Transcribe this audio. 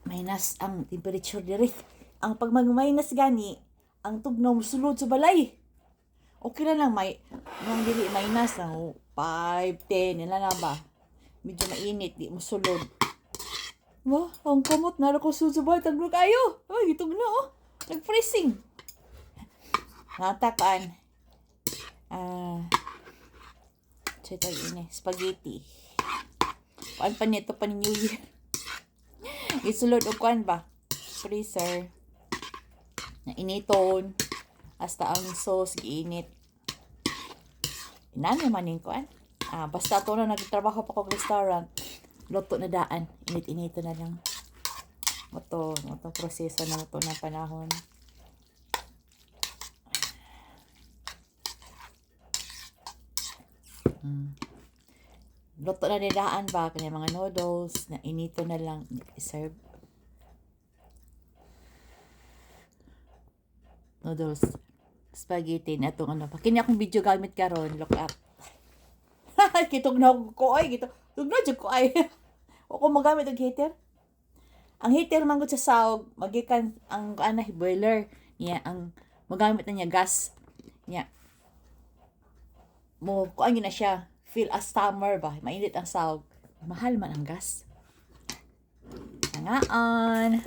minus ang temperature diri. Ang pag mag-minus gani, ang tugnaw musulod sa balay. Okay na lang may nang dili minus ang 5, 10 nila na ba. Medyo mainit di musulod. Wah, ang kamot na ko susubay taglo kayo. Ay, gitog na oh. Nag-freezing. Natakan. Ito ini spaghetti. Paan pa nito pa ni New Year. Isulod og kuan ba? Freezer. Na initon. Hasta ang sauce giinit. Inani man ning kuan. Basta to na nagtrabaho pa ko sa restaurant. Luto na daan. Init-inito na lang. Ito proseso na ito na panahon. Luto na nidaan ba? Kanya mga noodles na inito na lang i-serve. Noodles. Spaghetti na itong ano. Kini akong video gamit karon. Look up. Kitog na ko ay. Kitog na dyan ko ay. O kung magamit ang heater. Ang heater manggod sa sahog. Magikan ang boiler. Niya, ang magamit na niya gas. Niya. Kuan na siya. Feel a summer ba? Mainit ang sahog. Mahal man ang gas. Hangaan.